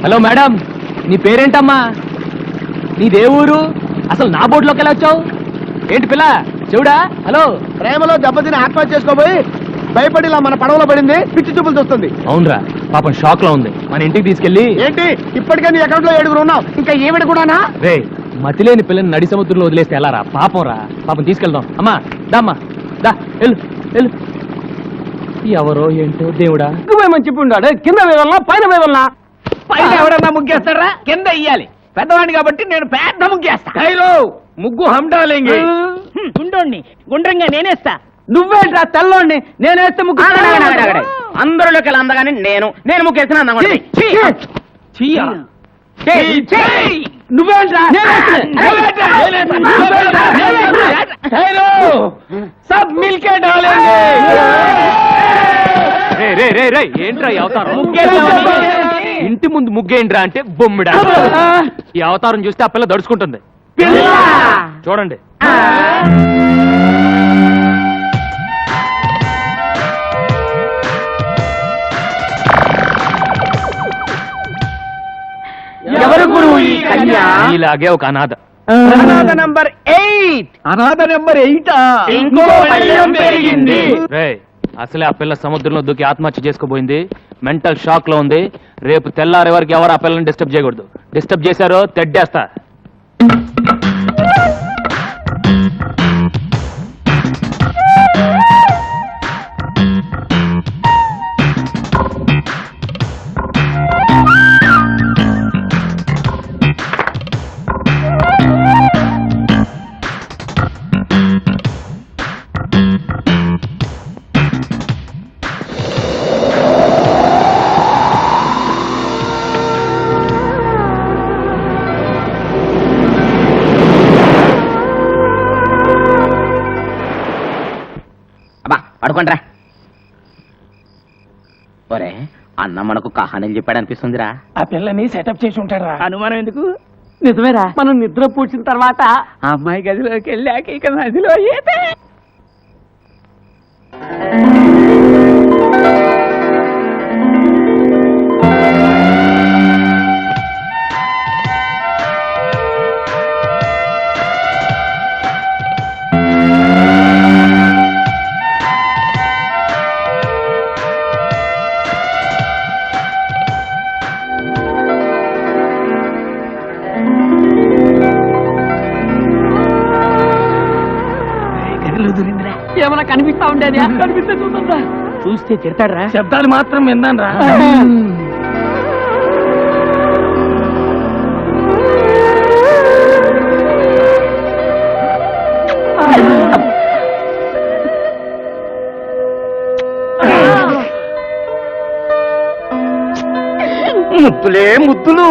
Hello madam, నీ పేరేంటమ్మా? నీదే ఊరు? అసలు నా బోర్డులోకి ఎలా వచ్చావు? ఏంటి పిల్ల చెవుడా? హలో, ప్రేమలో దెబ్బతిని ఆత్మహత్య చేసుకోబోయి భయపడి ఇలా మన పడవలో పడింది, పిచ్చి చూపులు చూస్తుంది. అవునరా, పాపం షాక్ లో ఉంది. మన ఇంటికి తీసుకెళ్ళి. ఏంటి ఇప్పటికే నీ అకౌంట్ లో 7 ఉన్నావు, ఇంకా ఈవిడ కూడానా? రే, మతిలేని పిల్లని నడి సముద్రంలో వదిలేస్తే ఎలా రా? పాపం రా, పాపం తీసుకెళ్దాం. అమ్మా దామ్మా, దా వెళ్ళు వెళ్ళు. ఎవరో ఏంటో దేవుడా. మంచి ఉన్నాడు, కింద వేదల్లా పైన వేదల్లా. పైన ఎవడన్నా ముగ్గేస్తారా? కింద ఇయ్యాలి. పెద్దవాడిని కాబట్టి నేను పెద్ద ముగ్గేస్తా. ముగ్గు హండాలేంగి. గుండోండి గుండ్రంగా నేనేస్తా. నువ్వేంట్రా తెల్లోండి? నేనేస్తే ముగ్గు. అందరిలోకి అందగానే నేను ముగ్గేసిన నువ్వేంట్రా? సబ్ మిల్కే డాలేంగే. ఏంట్రా ఈ అవతారం? ఇంటి ముందు ముగ్గేంట్రా అంటే బొమ్మిడా. ఈ అవతారం చూస్తే ఆ పిల్ల దడుచుకుంటుంది. చూడండి. ఎవరు గురువు ఈ కన్య? ఇలాగే ఒక అనాథ. అనాథ నంబర్ 8. అనాథ నంబర్ 8. ఇంకో భయం పెరిగింది. అసలే ఆ పిల్ల సముద్రంలో దూకి ఆత్మహత్య చేసుకోబోయింది. మెంటల్ షాక్ లో ఉంది. రేపు తెల్లారే వరకు ఎవరు ఆ పిల్లని డిస్టర్బ్ చేయకూడదు. డిస్టర్బ్ చేశారో తెడ్డేస్తా. పడుకోండ్రా. ఒరే, అన్న మనకు కహానీలు చెప్పాడు అనిపిస్తుందిరా. ఆ పిల్లని సెటప్ చేసి ఉంటాడు. అనుమానం ఎందుకు? నిజమేరా, మనం నిద్ర పూడ్చిన తర్వాత ఆ అమ్మాయి గదిలోకి వెళ్ళాక ఇక నదిలో ఈతే. ఏమన్నా కనిపిస్తా ఉండేది? కనిపిస్తే చూద్దా. చూస్తే తిడతాడ్రా. శబ్దాలు మాత్రం విన్నాను రా. ముద్దులే ముద్దులు,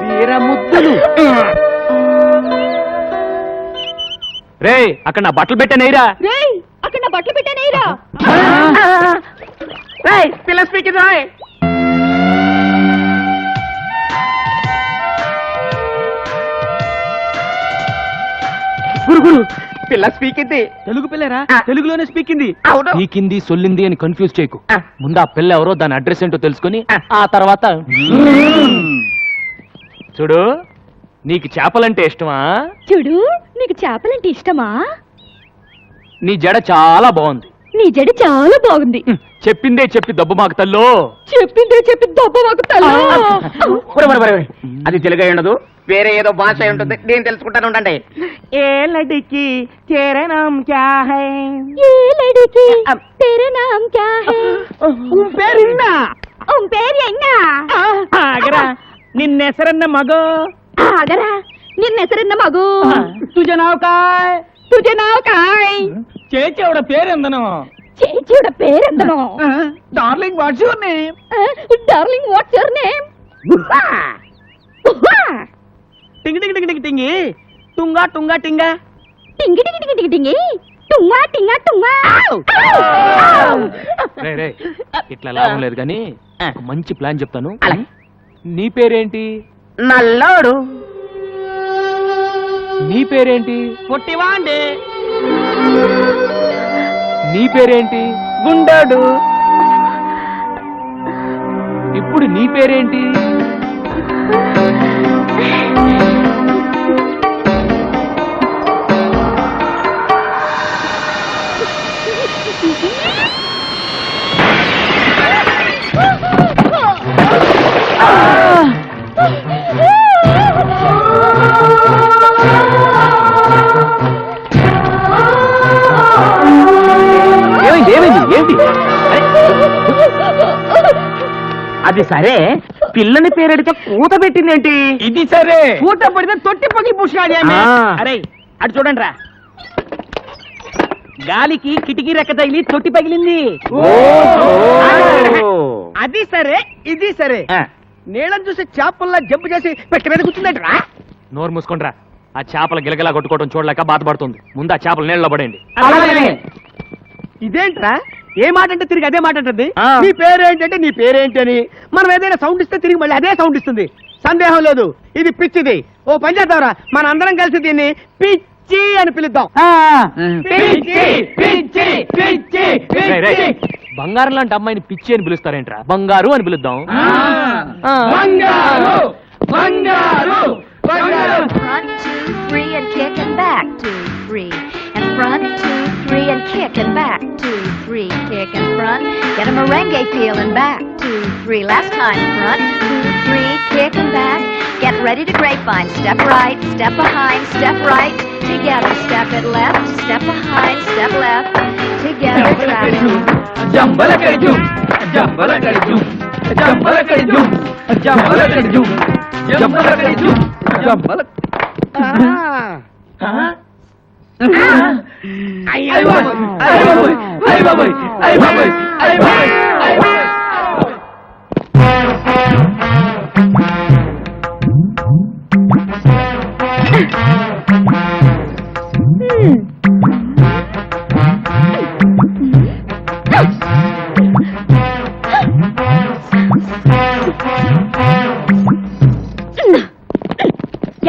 వీర ముద్దులు. రే, అక్కడ నా బట్టలు పెట్టానేరా. అక్కడ నా బట్టలు పెట్టానేరా. పిల్ల స్పీకింగ్ రాయ్. గురు పిల్ల స్పీకింది. తెలుగు పిల్లరా? తెలుగులోనే స్పీకింది. పీకింది సొల్లింది అని కన్ఫ్యూజ్ చేయకు. ముందు ఆ పిల్ల ఎవరో, దాని అడ్రస్ ఏంటో తెలుసుకుని ఆ తర్వాత చూడు. నీకు చేపలంటే ఇష్టమా? చూడు, నీకు చేపలంటే ఇష్టమా? నీ జడ చాలా బాగుంది. నీ జడ చాలా బాగుంది. చెప్పిందే చెప్పి దెబ్బ మాకు తల్లో. చెప్పిందే చెప్పి దెబ్బ మాకు తల్లో. అది తెలుగు అయి ఉండదు, వేరే ఏదో భాష అయి ఉంటుంది. నేను తెలుసుకుంటాను ఉండండి. ఏ లడికి తేరా నామ్ క్యా హై? ఏ లడికి తేరా నామ్ క్యా హై? పేరిన్నా పేరు ఎన్నా? ఆగరా, నిన్నెసరన్న మగో. ఆగరా, నిన్నెసరన్న మగు. తుజనావకాయ్ తుజనావకాయ్. చేచేవడ పేరెందను? చేచేవడ పేరెందను? Darling, what's your name? Darling, what's your name? టింగి టింగి టింగి టింగి టుంగా టుంగా టింగా టింగి టింగి టింగి టింగి టింగి టుంగా టింగా టుంగా. ఇట్లా లాభం లేదు కానీ ఒక మంచి ప్లాన్ చెప్తాను. నీ పేరేంటి? నల్లోడు. నీ పేరేంటి? పొట్టివాండే. నీ పేరేంటి? గుండోడు. పేరేంటి? ఏమైంది ఏమైంది ఏంటి? అది సరే పిల్లని పేరెడితే కూత పెట్టిందేంటి? ఇది సరే పూట పడితే తొట్టి పగి పుష్కాలి ఆ. అరే అటు చూడండి రా, గాలికి కిటికీ రెక్క తగిలి తొట్టి పగిలింది. అది సరే ఇది సరే నీళ్ళని చూసి చేపల్లా జంపు చేసి పెట్టి మీద కూర్చుందంట రా. నోరు మూసుకుంట్రా. ఆ చేపల గిలగిలా కొట్టుకోవడం చూడలేక బాధపడుతుంది. ముందు ఆ చేపలు నీళ్ళలో పడేయండి. ఇదేంట్రా, ఏ మాట అంటే తిరిగి అదే మాట అంటుంది. ఆ. నీ పేరేంటంటే నీ పేరేంటి అని మనం ఏదైనా సౌండ్ ఇస్తే తిరిగి మళ్ళీ అదే సౌండ్ ఇస్తుంది. సందేహం లేదు ఇది పిచ్చిది. ఓ పని చేద్దాంరా, మన అందరం కలిసి దీన్ని పిచ్చి అని పిలుద్దాం. పిచ్చి పిచ్చి పిచ్చి రేయ్, రేయ్, బంగారం లాంటి అమ్మాయిని పిచ్చి అని పిలుస్తారేంట్రా? బంగారు అని పిలుద్దాం. బంగారు బంగారు బంగారు. Front, 2, 3, and kick and back, 2, 3. And front, 2, 3, and kick and back, 2, 3. Kick and front, get a merengue feel and back, 2, 3. Last time, front, 2, 3, kick and back. Get ready to grapevine. Step right, step behind, step right. Together, step it left, step behind, step left. Together, traveling. Jambala కడిజు Jambala కడిజు Jambala కడిజు Jambala కడిజు Jambala కడిజు Jambala. అయ్య బాబోయ్ అయ్య బాబోయ్ అయ్య బాబోయ్ అయ్య బాబోయ్ అయ్య బాబోయ్ అయ్య బాబోయ్.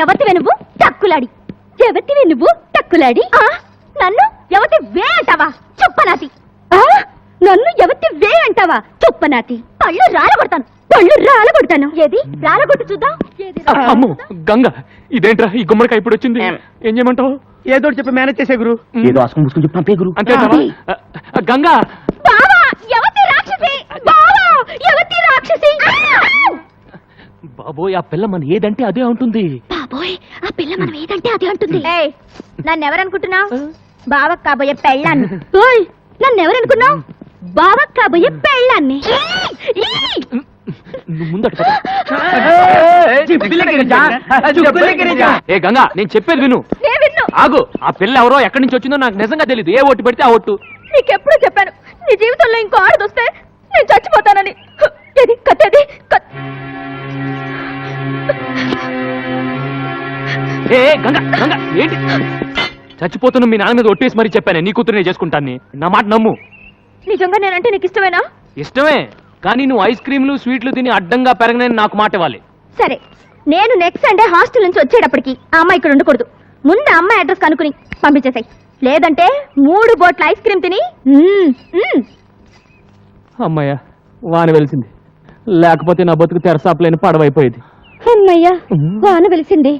ఎవతివే నువ్వు టక్కులాడి? ఎవతివే నువ్వు టక్కులాడి? నన్ను ఎవతి వే అంటావా? చుప్పనాతి. నన్ను ఎవతి వే అంటావా? చుప్పనాతి. పళ్ళు రాలగొడతాను, పళ్ళు రాలగొడతాను. ఏది రాలగొట్టు చూద్దాం. ఏది అమ్మో గంగ, ఇదేంట్రా ఈ గుమ్మడికాయ ఇప్పుడు వచ్చింది? ఏం చేయమంటావు? ఏదో ఒకటి చెప్పి మేనేజ్ చేసే గురు. ఏదో అసలు ముసుకుని చెప్పి పంపే గురు. అంతేంటావా? గంగా బావా ఎవతి రాక్షసి! బావా ఎవతి రాక్షసి! బాబోయ్, ఆ పిల్ల మన ఏదంటే అదే ఉంటుంది. బాబోయ్, ఆ పిల్ల మనం ఏదంటే అదే అంటుంది. నన్నెవరనుకుంటున్నావు? బావకు కాబోయే పెళ్ళాన్ని. నన్నెవరనుకున్నావు? బావకు కాబోయే పెళ్ళాన్ని. నువ్వు ముందట పద. ఏ గంగా, నేను చెప్పేది విను. ఆగు, ఆ పిల్ల ఎవరో ఎక్కడి నుంచి వచ్చిందో నాకు నిజంగా తెలియదు. ఏ ఓటు పెడితే ఆ ఓటు. నీకెప్పుడు చెప్పాను నీ జీవితంలో ఇంకో ఆడదొస్తే నేను చచ్చిపోతానని. ఏది కత్తేది ఏ గంగా గంగా ఏంటి? చచ్చిపోతున్న మీ నాన్న మీద ఒట్టేసి మరీ చెప్పానే నీ కూతురు నేను చేసుకుంటాను. నా మాట నమ్ము. నిజంగా నేనంటే నీకు ఇష్టమేనా? ఇష్టమే, కానీ నువ్వు ఐస్ క్రీమ్లు స్వీట్లు తిని అడ్డంగా పెరగనని నాకు మాట ఇవ్వాలి. సరే, నేను నెక్స్ట్ సండే హాస్టల్ నుంచి వచ్చేటప్పటికి ఆ అమ్మాయి ఇక్కడ ఉండకూడదు. ముందు ఆ అమ్మాయి అడ్రస్ కనుక్కుని పంపించేసాయి. లేదంటే 3 బోట్ల ఐస్ క్రీమ్ తిని అమ్మయ్య, వాన వెలిసింది. లేకపోతే నా బతుకు తెరసాపలేని పడవైపోయేది. అమ్మయ్యా, వాన వెలిసింది.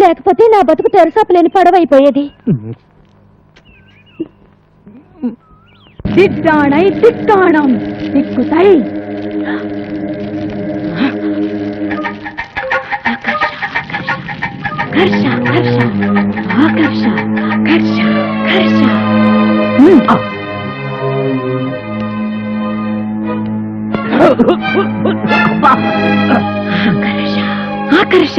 లేకపోతే నా బతుకు తెరసాపలేని పడవైపోయేది. దిట్టాణై దిట్టాణం దిక్కుతై. హర్ష హర్ష ఆకర్ష హర్ష హర్ష. ఆకర్ష ఆకర్ష.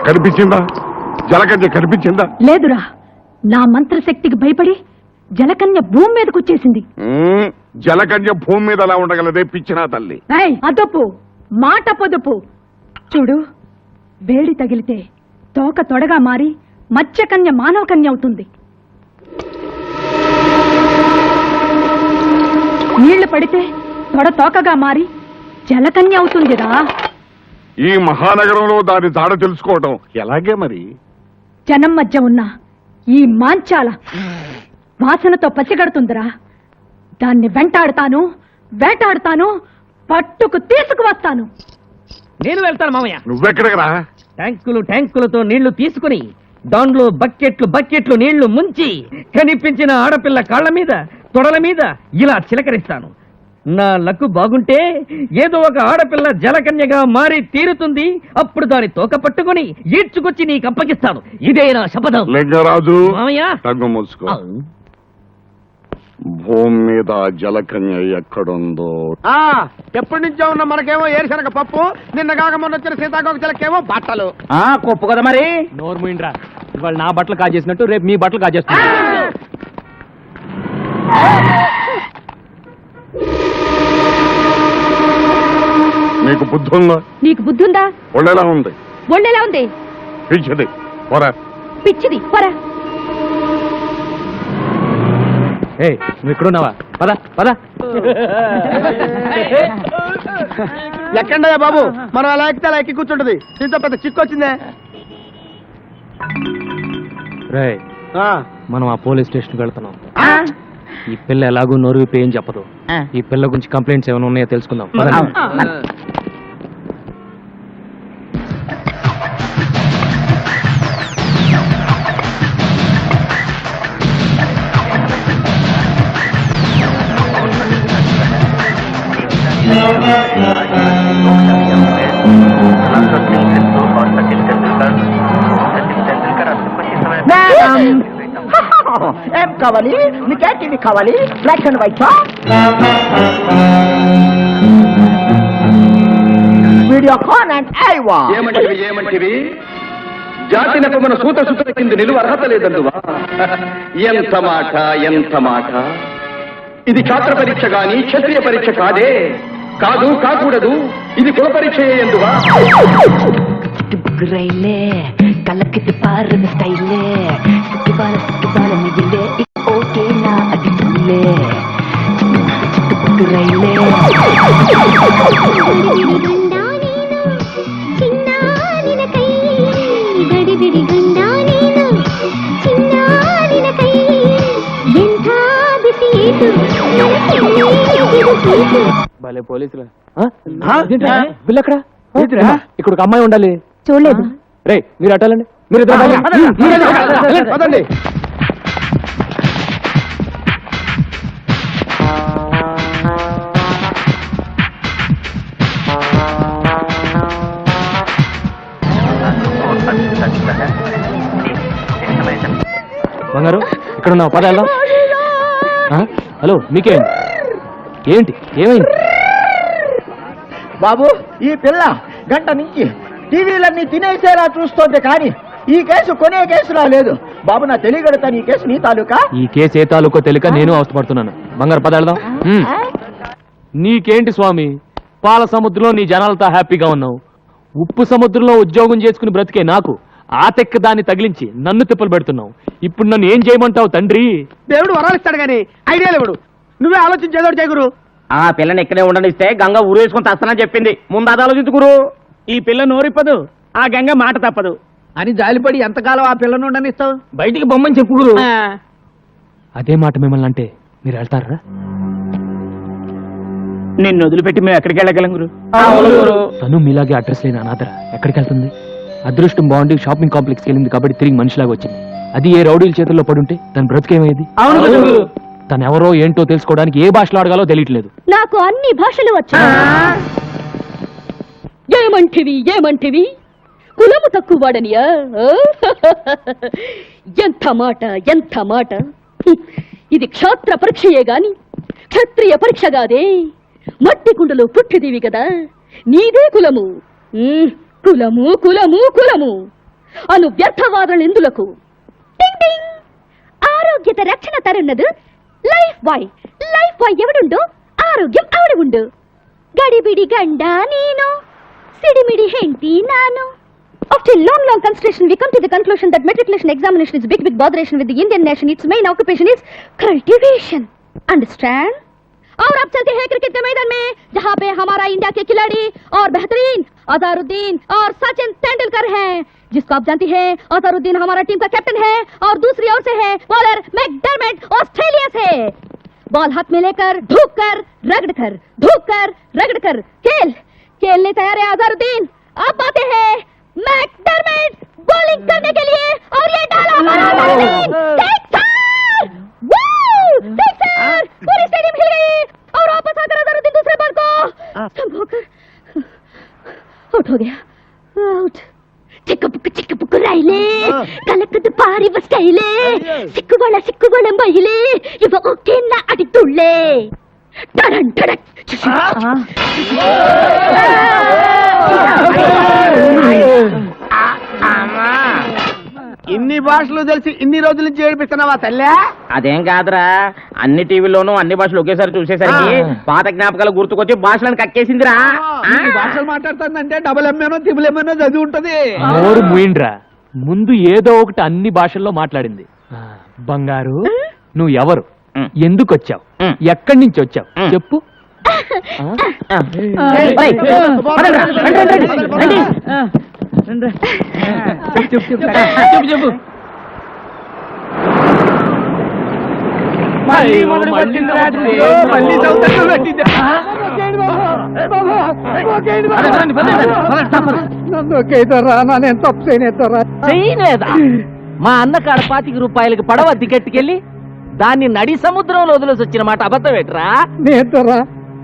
కనిపించిందా? జలకన్య కనిపించిందా? లేదురా, నా మంత్రశక్తికి భయపడి జలకన్య భూమి మీదకి వచ్చేసింది. జలకన్య భూమి మీద ఎలా ఉండగలదే పిచ్చినా తల్లి. అదొప్పు మాట పొదుపు. చూడు, వేడి తగిలితే తోక తొడగా మారి మత్స్యకన్య మానవ కన్య అవుతుంది. నీళ్లు పడితే తొడ తోకగా మారి జలకన్య అవుతుందిరా. ఈ మహానగరంలో దాని జాడ తెలుసుకోవడం ఎలాగే మరి? జనం మధ్య ఉన్న ఈ మాంచాల వాసనతో పసిగడుతుందిరా. దాన్ని వెంటాడుతాను వేటాడుతాను, పట్టుకు తీసుకువస్తాను. నేను వెళ్తాను మామయ్య. నువ్వెక్కడికి రా? ట్యాంకులతో నీళ్లు తీసుకుని దాంట్లో బకెట్లు నీళ్లు ముంచి కనిపించిన ఆడపిల్ల కాళ్ళ మీద తొడల మీద ఇలా చిలకరిస్తాను. నా లక్కు బాగుంటే ఏదో ఒక ఆడపిల్ల జలకన్యగా మారి తీరుతుంది. అప్పుడు దాని తోక పట్టుకుని ఈడ్చుకొచ్చి నీకు అప్పగిస్తాను. ఇదే నా శపథం. లింగరాజు, మామయ్య. తగ్గు మూసుకో. భూమి మీద జలకన్య ఎక్కడుందో ఎప్పటి నుంచో ఉన్న మనకేమో ఏరుశనగ పప్పు, నిన్న కాక మొన్న వచ్చిన సీతాకోక చిలకేమో బట్టలు. కొప్పు కదా మరి. నోరు మూయిండ్రా. ఇవాళ నా బట్టలు కాజేసినట్టు రేపు మీ బట్టలు కాజేస్తున్నా. నీకు బుద్ధి ఉందా? నీకు బుద్ధి ఉందా? ఒళ్ళెలా ఉంది? ఒళ్ళెలా ఉంది? పిచ్చిది పోరా. పిచ్చిది పోరా. నువ్వు ఇక్కడున్నావా? పద పద. ఎక్కండయ్యా బాబు, మనం అలా ఎక్కితే అలా ఎక్కి కూర్చుంటది. దీంతో పెద్ద చిక్కు వచ్చిందే. రేయ్, మనం ఆ పోలీస్ స్టేషన్కి వెళ్తున్నాం. ఈ పిల్ల ఎలాగో నోరు విప్పి ఏం చెప్పదు. ఈ పిల్ల గురించి కంప్లైంట్స్ ఏమైనా ఉన్నాయో తెలుసుకుందాం. పదండి. ఏం కావాలి నీకే? టీవీ కావాలి? Black and white, Videocon and Aiwa. ఏమంటివి? జాతి నెపమన సూత సుత కింద నిలువ అర్హత లేదందువా? ఎంత మాట. ఇది ఛాత్ర పరీక్ష గాని క్షత్రియ పరీక్ష కాదే. కాకూడదు. ఇది కుల పరీక్ష ఎందువా? రైలే కలకిటి పారద స్టైలే సిక్కిబాల మిగిలే ఓకే నా అదిలే రైలే గడిబిడి గండా నేను చిన్నారిన కై ఎంత బిసియేటు భలే పోలీసులు. పిల్ల ఎక్కడ? ఇక్కడ ఒక అమ్మాయి ఉండాలి. చూడలేదు. రే, మీరు అట్టాలండి. మీరు పదండి. బంగారు, ఇక్కడ ఉన్నావు. పద వెళ్దాం. హలో, మీకేంటి? ఏమైంది బాబు? ఈ పిల్ల గంట నుంచి టీవీలన్నీ తినేసేలా చూస్తోంది, కానీ ఈ కేసు కొనే కేసులా లేదు. బాబు, నా తెలియగలుగుతాను, ఈ కేసు నీ తాలూకా? ఈ కేసు ఏ తాలూకో తెలియక నేను అవస్థపడుతున్నాను. బంగారు, పద వెళ్దాం. నీకేంటి స్వామి, పాల సముద్రంలో నీ జనాలతో హ్యాపీగా ఉన్నావు. ఉప్పు సముద్రంలో ఉద్యోగం చేసుకుని బ్రతికే నాకు ఆ తెక్క దాన్ని తగిలించి నన్ను తిప్పలు పెడుతున్నావు. ఇప్పుడు నన్ను ఏం చేయమంటావు తండ్రి? దేవుడు వరాలు ఇస్తాడు కానీ ఐడియా లేవుడు. నువ్వే ఆలోచించేదోడు చేయగురు. ఆ పిల్లని ఇక్కడే ఉండనిస్తే గంగ ఊరు వేసుకుని తస్తానని చెప్పింది. ముందు అది ఆలోచించుకురు. ఈ పిల్ల నోరిప్పదు, ఆ గంగ మాట తప్పదు అని జాలిపడి ఎంతకాలం ఆ పిల్లను ఉండనిస్తావు? బయటికి బొమ్మని చెప్పుకురు. అదే మాట మిమ్మల్ని అంటే మీరు వెళ్తారా? నిన్ను వదిలిపెట్టి మేము ఎక్కడికి వెళ్ళగలం గురు? తను మీలాగే అడ్రస్ లేని అనాథర ఎక్కడికి వెళ్తుంది? అదృష్టం బాగుండి షాపింగ్ కాంప్లెక్స్కి వెళ్ళింది కాబట్టి తిరిగి మనిషిలాగా వచ్చింది. అది ఏ రౌడీల చేతుల్లో పడుంటే తన బ్రతికేమయ్యేది? తను ఎవరో ఏంటో తెలుసుకోవడానికి ఏ భాషలో అడగాలో తెలియట్లేదు. నాకు అన్ని భాషలు వచ్చు. ఏమంటివి? కులము తక్కువ వాడనియా? ఎంత మాట. ఇది క్షాత్ర పరీక్షయే గాని క్షత్రియ పరీక్ష కాదే. మట్టి కుండలో పుట్టిదివి కదా, నీదే కులము. కులము అను వ్యర్థవాదం ఎందులకు? ఆరోగ్యత రక్షణ తరున్నదు లైఫ్ బాయ్ ఎవడుండో ఆరోగ్యం ఆవిడ ఉండు. గడిబిడి గండా నేను సిడిమిడి హెంటి నాను. After long consideration, we come to the conclusion that matriculation examination is big botheration with the Indian nation. Its main occupation is cultivation. Understand? और अब चलते हैं क्रिकेट के मैदान में, जहाँ पे हमारा इंडिया के खिलाड़ी और बेहतरीन अजहरुद्दीन और सचिन तेंदुलकर हैं, जिसको आप जानती हैं अजहरुद्दीन हमारा टीम का कैप्टन है और दूसरी ओर से है बॉलर मैकडर्मिट ऑस्ट्रेलिया से. बॉल हाथ में लेकर धूप कर रगड़ कर खेल खेलने तैयार है अजहरुद्दीन। अब आते हैं मैकडरमिट बॉलिंग करने के लिए और ये डाला सिक्सर पूरी स्टेडियम हिल गई और वापस आकर अजहरुद्दीन दूसरे बॉल को संभोकर आउट हो गया आउट। చిక్కుపుక్కు రైలే కలకదు పారి వస్తైలే సిక్కువళ మహిళే ఇవ ఒకే నా అడితుళ్ళే టడన్ టడక్ ఇన్ని భాషలు తెలిసి ఇన్ని రోజుల నుంచి ఏడిపిస్తున్నావా తల్లా? అదేం కాదురా, అన్ని టీవీల్లోనూ అన్ని భాషలు ఒకేసారి చూసేసరికి పాత జ్ఞాపకాలు గుర్తుకొచ్చి భాషలను కక్కేసిందిరా. ఇన్ని భాషలు మాట్లాడుతుందంటే డబుల్ ఎంఏనో త్రిబుల్ ఎంఏనో చదివి ఉంటది. నోరు మూయిండ్రా, ముందు ఏదో ఒకటి అన్ని భాషల్లో మాట్లాడింది. బంగారు, నువ్వు ఎవరు, ఎందుకు వచ్చావు, ఎక్కడి నుంచి వచ్చావు చెప్పు. చెప్పు చేయలేదా? మా అన్న కాడ ₹25 పడవ దిగట్టుకెళ్ళి దాన్ని నడి సముద్రంలో వదిలేసి వచ్చిన మాట అబద్ధమేట్రా? నేతరా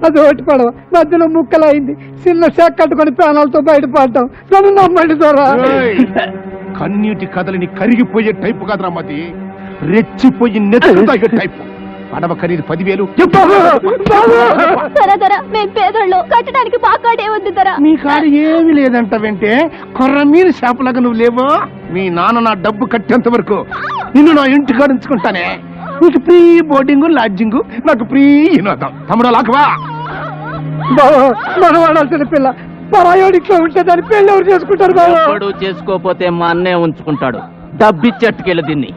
అది ఒకటి పడవ మధ్యలో ముక్కలైంది, చిన్న షాక్ కట్టుకొని ప్రాణాలతో బయటపడ్డాం. నన్ను నమ్మండి దొరా. కన్నీటి కథలని కరిగిపోయే టైపు కాదురా మది, రెచ్చిపోయి నెత్తుతాగే టైపు. పడవ ఖరీదు 10,000. దొరా మేము పేదోళ్ళు, కట్టడానికి పాకాడే ఉంది దొరా. నీ కారు ఏమి లేదంట వెంటే కొర్ర మీరు షాపులాగా నువ్వు లేవో. మీ నాన్న నా డబ్బు కట్టేంత వరకు నిన్ను నా ఇంటి కాడ ఉంచుకుంటానే. నీకు ఫ్రీ బోర్డింగ్ లాడ్జింగ్, నాకు ఫ్రీ వినోదం. తమ్ముడు లాకవా మనవాడాల్సిన పిల్ల పరాయోడిట్లో ఉంటే దాని పెళ్లి ఎవరు చేసుకుంటారు బాబు? ఎప్పుడు చేసుకోపోతే మా అన్నే ఉంచుకుంటాడు. డబ్బిచ్చట్టుకెళ్ళి దీన్ని.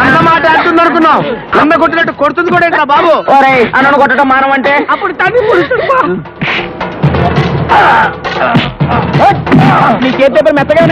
అన్నమాట అంటున్నావు, అన్న కొట్టినట్టు కొడుతుంది కూడా ఏంట్రా బాబు? అన్నను కొట్టడం మానమంటే అప్పుడు తల్లి నీకేం మెత్తగా